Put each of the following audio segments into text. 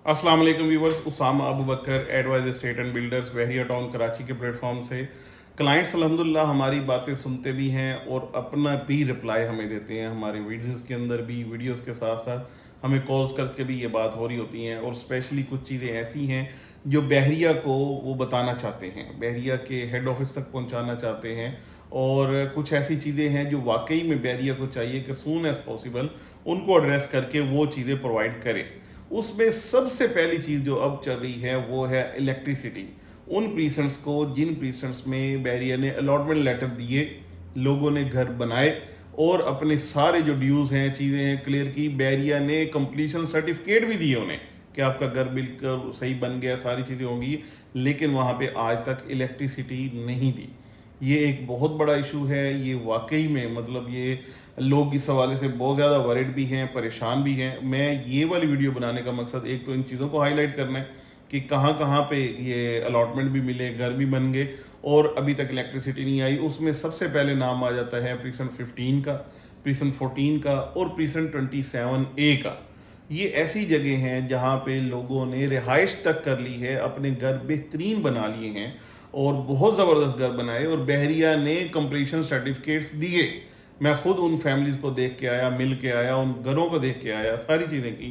अस्सलाम वालेकुम viewers, Usama Abu Bakar advise state and builders Bahria town Karachi के प्लेटफॉर्म से क्लाइंट्स अल्हम्दुलिल्लाह हमारी बातें सुनते भी हैं और अपना भी रिप्लाई हमें देते हैं। हमारे वीडियोस के अंदर भी, वीडियोस के साथ साथ हमें कॉल्स करके भी ये बात हो रही होती हैं। और स्पेशली कुछ चीज़ें ऐसी हैं जो बहरिया को वो बताना चाहते हैं, बहरिया के हेड ऑफिस तक पहुंचाना चाहते हैं। और कुछ ऐसी चीज़ें हैं जो वाकई में बहरिया को चाहिए कि सून एज पॉसिबल उनको एड्रेस करके वो चीज़ें प्रोवाइड करें। उसमें सबसे पहली चीज़ जो अब चल रही है वो है इलेक्ट्रिसिटी। उन प्रीसेंट्स को जिन प्रीसेंट्स में बहरिया ने अलॉटमेंट लेटर दिए, लोगों ने घर बनाए और अपने सारे जो ड्यूज़ हैं, चीज़ें हैं क्लियर की, बहरिया ने कंप्लीशन सर्टिफिकेट भी दिए उन्हें कि आपका घर बिल्कुल सही बन गया, सारी चीज़ें होंगी, लेकिन वहाँ पे आज तक इलेक्ट्रिसिटी नहीं दी। ये एक बहुत बड़ा इशू है। ये वाकई में मतलब ये लोग इस हवाले से बहुत ज़्यादा वरिड भी हैं, परेशान भी हैं। मैं ये वाली वीडियो बनाने का मकसद एक तो इन चीज़ों को हाईलाइट करना है कि कहाँ कहाँ पे ये अलॉटमेंट भी मिले, घर भी बन गए और अभी तक इलेक्ट्रिसिटी नहीं आई। उसमें सबसे पहले नाम आ जाता है प्रीसेंट 15 का, प्रीसेंट 14 का और प्रीसेंट 27A का। ये ऐसी जगह हैं जहाँ पे लोगों ने रिहाइश तक कर ली है, अपने घर बेहतरीन बना लिए हैं और बहुत ज़बरदस्त घर बनाए और बहरिया ने कंप्लीशन सर्टिफिकेट्स दिए। मैं खुद उन फैमिलीज़ को देख के आया, मिल के आया, उन घरों को देख के आया, सारी चीज़ें की,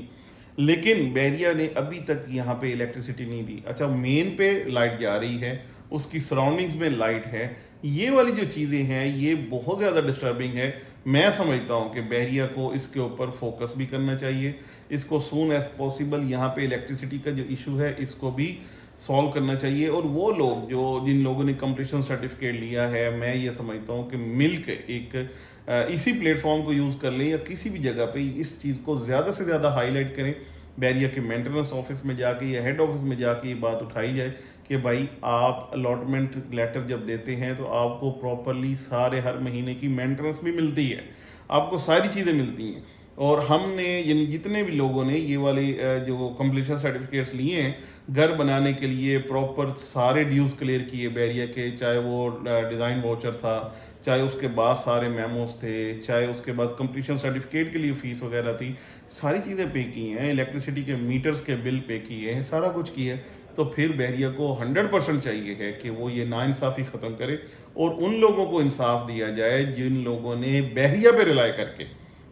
लेकिन बहरिया ने अभी तक यहाँ पे इलेक्ट्रिसिटी नहीं दी। अच्छा, मेन पे लाइट जा रही है, उसकी सराउंडिंग्स में लाइट है। ये वाली जो चीज़ें हैं ये बहुत ज़्यादा डिस्टर्बिंग है। मैं समझता हूँ कि बहरिया को इसके ऊपर फोकस भी करना चाहिए, इसको सून एज पॉसिबल यहाँ पे इलेक्ट्रिसिटी का जो इशू है इसको भी सॉल्व करना चाहिए। और वो लोग जो जिन लोगों ने कंप्लीशन सर्टिफिकेट लिया है, मैं ये समझता हूँ कि मिल के एक इसी प्लेटफॉर्म को यूज़ कर लें या किसी भी जगह पे इस चीज़ को ज़्यादा से ज़्यादा हाईलाइट करें। बैरिया के मेंटेनेंस ऑफिस में जाके या हेड ऑफिस में जाके ये बात उठाई जाए कि भाई आप अलॉटमेंट लेटर जब देते हैं तो आपको प्रॉपरली सारे हर महीने की मेंटेनेंस भी मिलती है, आपको सारी चीज़ें मिलती हैं। और हमने यानी जितने भी लोगों ने ये वाले जो कंप्लीशन सर्टिफिकेट्स लिए हैं घर बनाने के लिए, प्रॉपर सारे ड्यूज़ क्लियर किए बैरिया के, चाहे वो डिज़ाइन वाउचर था, चाहे उसके बाद सारे मेमोस थे, चाहे उसके बाद कंप्लीशन सर्टिफिकेट के लिए फ़ीस वगैरह थी, सारी चीज़ें पे की हैं, इलेक्ट्रिसिटी के मीटर्स के बिल पे किए हैं, सारा कुछ किया है। तो फिर बहरिया को 100% चाहिए है कि वो ये नाइंसाफ़ी ख़त्म करे और उन लोगों को इंसाफ दिया जाए जिन लोगों ने बहरिया पे रिलाई करके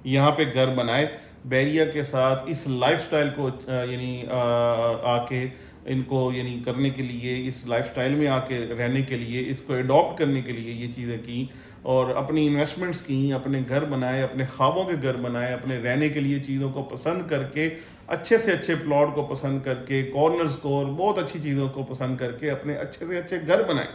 यहाँ पे घर बनाए। बैरिया के साथ इस लाइफस्टाइल को आके इनको यानी करने के लिए, इस लाइफस्टाइल में आके रहने के लिए, इसको अडॉप्ट करने के लिए ये चीज़ें की और अपनी इन्वेस्टमेंट्स की, अपने घर बनाए, अपने ख्वाबों के घर बनाए, अपने रहने के लिए चीज़ों को पसंद करके, अच्छे से अच्छे प्लॉट को पसंद करके, कॉर्नर्स को और बहुत अच्छी चीज़ों को पसंद करके अपने अच्छे से अच्छे घर बनाए।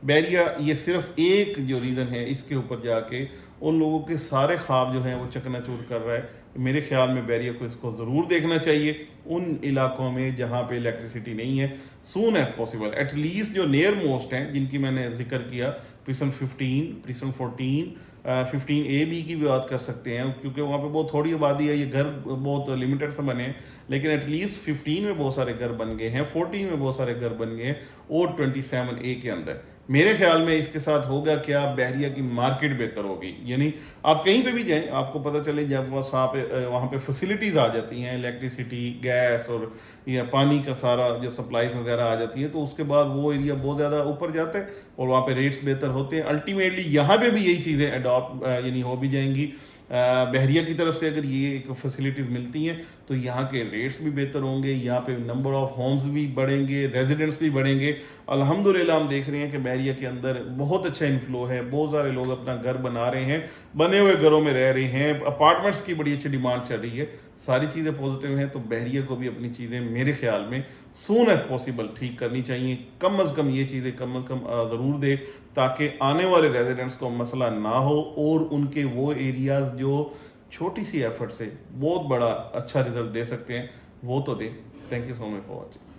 बैरिया ये सिर्फ एक जो रीज़न है, इसके ऊपर जाके उन लोगों के सारे ख्वाब जो हैं वो चकनाचूर कर रहा है। मेरे ख्याल में बैरिया को इसको ज़रूर देखना चाहिए उन इलाकों में जहाँ पे इलेक्ट्रिसिटी नहीं है, सून एज पॉसिबल। एटलीस्ट जो नियर मोस्ट हैं जिनकी मैंने जिक्र किया, प्रीसेंट 15, प्रीसेंट 14, 15A की भी बात कर सकते हैं क्योंकि वहाँ पे बहुत थोड़ी आबादी है, ये घर बहुत लिमिटेड से बने हैं, लेकिन एटलीस्ट 15 में बहुत सारे घर बन गए हैं, 14 में बहुत सारे घर बन गए हैं और 27A के अंदर। मेरे ख्याल में इसके साथ होगा क्या, बहरिया की मार्केट बेहतर होगी। यानी आप कहीं पे भी जाएं आपको पता चले जब वहाँ पे फैसिलिटीज़ आ जाती हैं, इलेक्ट्रिसिटी, गैस और या पानी का सारा जो सप्लाईज वगैरह आ जाती हैं, तो उसके बाद वो एरिया बहुत ज़्यादा ऊपर जाता है और वहाँ पे रेट्स बेहतर होते हैं। अल्टीमेटली यहाँ पे भी यही चीज़ें अडॉप्ट यानी हो भी जाएंगी। बहरिया की तरफ से अगर ये एक फैसिलिटीज़ मिलती हैं तो यहाँ के रेट्स भी बेहतर होंगे, यहाँ पे नंबर ऑफ़ होम्स भी बढ़ेंगे, रेजिडेंट्स भी बढ़ेंगे। अल्हम्दुलिल्लाह हम देख रहे हैं कि बहरिया के अंदर बहुत अच्छा इनफ्लो है, बहुत सारे लोग अपना घर बना रहे हैं, बने हुए घरों में रह रहे हैं, अपार्टमेंट्स की बड़ी अच्छी डिमांड चल रही है, सारी चीज़ें पॉजिटिव हैं। तो बहरिया को भी अपनी चीज़ें मेरे ख्याल में सून एज पॉसिबल ठीक करनी चाहिए। कम अज़ कम ये चीज़ें कम अज़ कम ज़रूर दे ताकि आने वाले रेजिडेंट्स को मसला ना हो और उनके वो एरियाज़ जो छोटी सी एफर्ट से बहुत बड़ा अच्छा रिजल्ट दे सकते हैं वो तो दे। Thank you so much for watching.